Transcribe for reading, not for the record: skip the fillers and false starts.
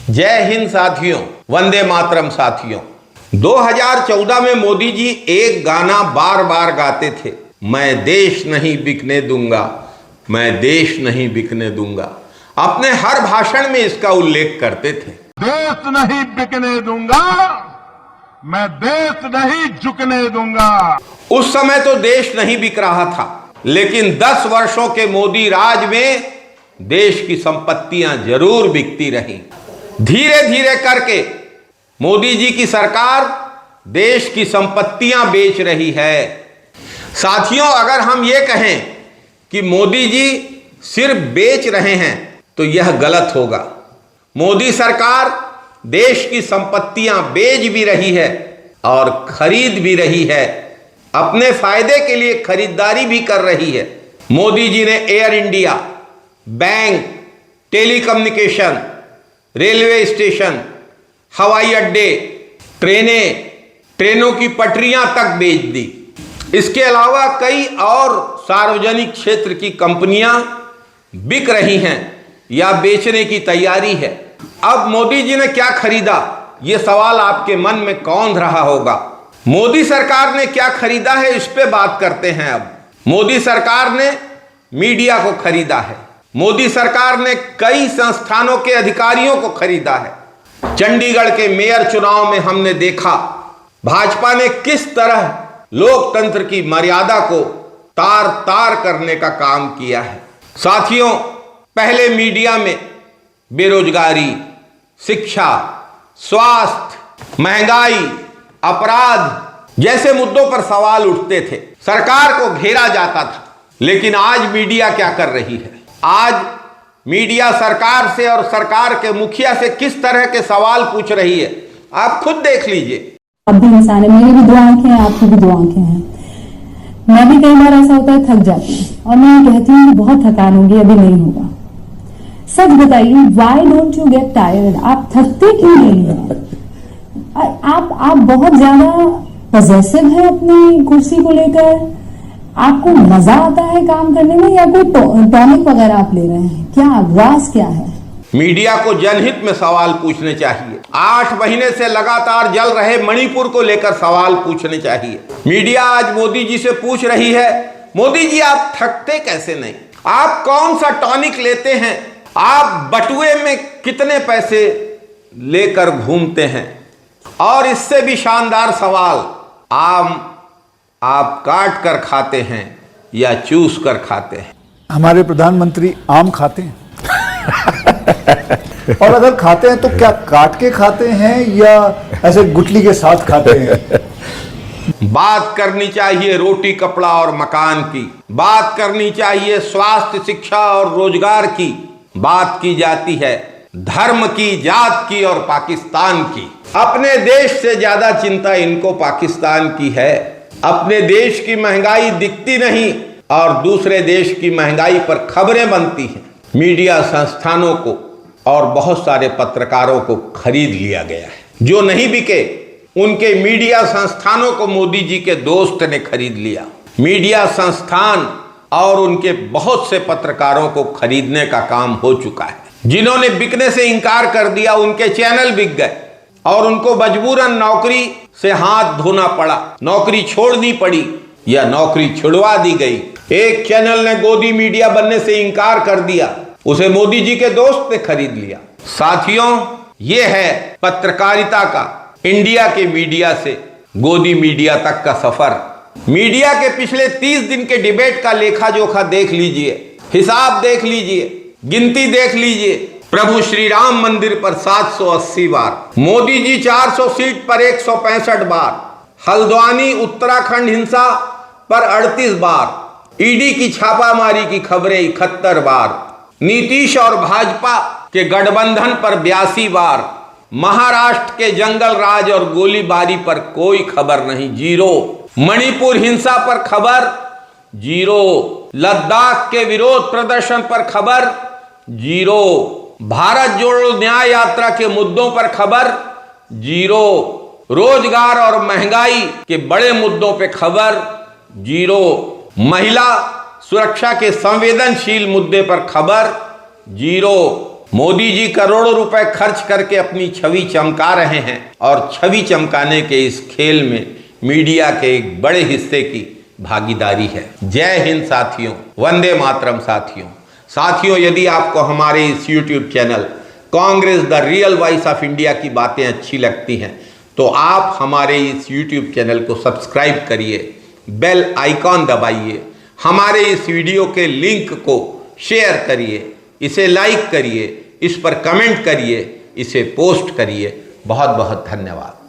जय हिंद साथियों, वंदे मातरम साथियों। 2014 में मोदी जी एक गाना बार बार गाते थे, मैं देश नहीं बिकने दूंगा, मैं देश नहीं बिकने दूंगा। अपने हर भाषण में इसका उल्लेख करते थे। देश नहीं बिकने दूंगा, मैं देश नहीं झुकने दूंगा। उस समय तो देश नहीं बिक रहा था, लेकिन 10 वर्षों के मोदी राज में देश की संपत्तियां जरूर बिकती रहीं। धीरे धीरे करके मोदी जी की सरकार देश की संपत्तियां बेच रही है। साथियों, अगर हम ये कहें कि मोदी जी सिर्फ बेच रहे हैं तो यह गलत होगा। मोदी सरकार देश की संपत्तियां बेच भी रही है और खरीद भी रही है, अपने फायदे के लिए खरीदारी भी कर रही है। मोदी जी ने air India, bank, telecommunication, railway station, हवाई अड्डे, ट्रेनों की पटरियां तक बेच दी। इसके अलावा कई और सार्वजनिक क्षेत्र की कंपनियां बिक रही हैं या बेचने की तैयारी है। अब मोदी जी ने क्या खरीदा, यह सवाल आपके मन में कौंध रहा होगा। मोदी सरकार ने क्या खरीदा है, इस पे बात करते हैं। अब मोदी सरकार ने मीडिया को खरीदा है। मोदी सरकार ने कई संस्थानों के अधिकारियों को खरीदा है। चंडीगढ़ के मेयर चुनाव में हमने देखा भाजपा ने किस तरह लोकतंत्र की मर्यादा को तार तार करने का काम किया है। साथियों, पहले मीडिया में बेरोजगारी, शिक्षा, स्वास्थ्य, महंगाई, अपराध जैसे मुद्दों पर सवाल उठते थे, सरकार को घेरा जाता था। लेकिन आज मीडिया क्या कर रही है? आज मीडिया सरकार से और सरकार के मुखिया से किस तरह के सवाल पूछ रही है, आप खुद देख लीजिए। अब भी इंसान है, मेरी भी 2 आंखें हैं, आपकी भी 2 आंखें हैं। मैं भी कई बार ऐसा होता है थक जाती हूँ और मैं कहती हूँ कि बहुत थकान होगी, अभी नहीं होगा। सच बताइए, why don't you get tired? आप थकते क्यों नहीं हैं? आप बहुत ज्यादा पॉजेसिव है अपनी कुर्सी को लेकर? आपको मजा आता है काम करने में या कोई टॉनिक वगैरह आप ले रहे हैं? क्या राज क्या है? मीडिया को जनहित में सवाल पूछने चाहिए। 8 महीने से लगातार जल रहे मणिपुर को लेकर सवाल पूछने चाहिए। मीडिया आज मोदी जी से पूछ रही है, मोदी जी आप थकते कैसे नहीं? आप कौन सा टॉनिक लेते हैं? आप बटुए में कितने पैसे लेकर घूमते हैं? और इससे भी शानदार सवाल, आम आप काट कर खाते हैं या चूस कर खाते हैं? हमारे प्रधानमंत्री आम खाते हैं। और अगर खाते हैं तो क्या काट के खाते हैं या ऐसे गुठली के साथ खाते हैं? बात करनी चाहिए रोटी, कपड़ा और मकान की। बात करनी चाहिए स्वास्थ्य, शिक्षा और रोजगार की। बात की जाती है धर्म की, जात की और पाकिस्तान की। अपने देश से ज्यादा चिंता इनको पाकिस्तान की है। अपने देश की महंगाई दिखती नहीं और दूसरे देश की महंगाई पर खबरें बनती हैं। मीडिया संस्थानों को और बहुत सारे पत्रकारों को खरीद लिया गया है। जो नहीं बिके उनके मीडिया संस्थानों को मोदी जी के दोस्त ने खरीद लिया। मीडिया संस्थान और उनके बहुत से पत्रकारों को खरीदने का काम हो चुका है। जिन्होंने बिकने से इंकार कर दिया, उनके चैनल बिक गए और उनको मजबूरन नौकरी से हाथ धोना पड़ा, नौकरी छोड़नी पड़ी या नौकरी छुड़वा दी गई। एक चैनल ने गोदी मीडिया बनने से इंकार कर दिया, उसे मोदी जी के दोस्त ने खरीद लिया। साथियों, यह है पत्रकारिता का इंडिया के मीडिया से गोदी मीडिया तक का सफर। मीडिया के पिछले 30 दिन के डिबेट का लेखा जोखा देख लीजिए, हिसाब देख लीजिए, गिनती देख लीजिए। प्रभु श्री राम मंदिर पर 780 बार, मोदी जी 400 सीट पर 165 बार, हल्द्वानी उत्तराखंड हिंसा पर 38 बार, ईडी की छापामारी की खबरें 71 बार, नीतीश और भाजपा के गठबंधन पर 82 बार, महाराष्ट्र के जंगल राज और गोलीबारी पर कोई खबर नहीं, 0, मणिपुर हिंसा पर खबर 0, लद्दाख के विरोध प्रदर्शन पर खबर 0, भारत जोड़ो न्याय यात्रा के मुद्दों पर खबर 0, रोजगार और महंगाई के बड़े मुद्दों पर खबर 0, महिला सुरक्षा के संवेदनशील मुद्दे पर खबर 0, मोदी जी करोड़ों रुपए खर्च करके अपनी छवि चमका रहे हैं और छवि चमकाने के इस खेल में मीडिया के एक बड़े हिस्से की भागीदारी है। जय हिंद साथियों, वंदे मातरम साथियों, यदि आपको हमारे इस YouTube channel Congress the real voice of India की बातें अच्छी लगती हैं तो आप हमारे इस YouTube चैनल को सब्सक्राइब करिए, बेल आइकॉन दबाइए, हमारे इस वीडियो के लिंक को शेयर करिए, इसे लाइक करिए, इस पर कमेंट करिए, इसे पोस्ट करिए। बहुत बहुत धन्यवाद।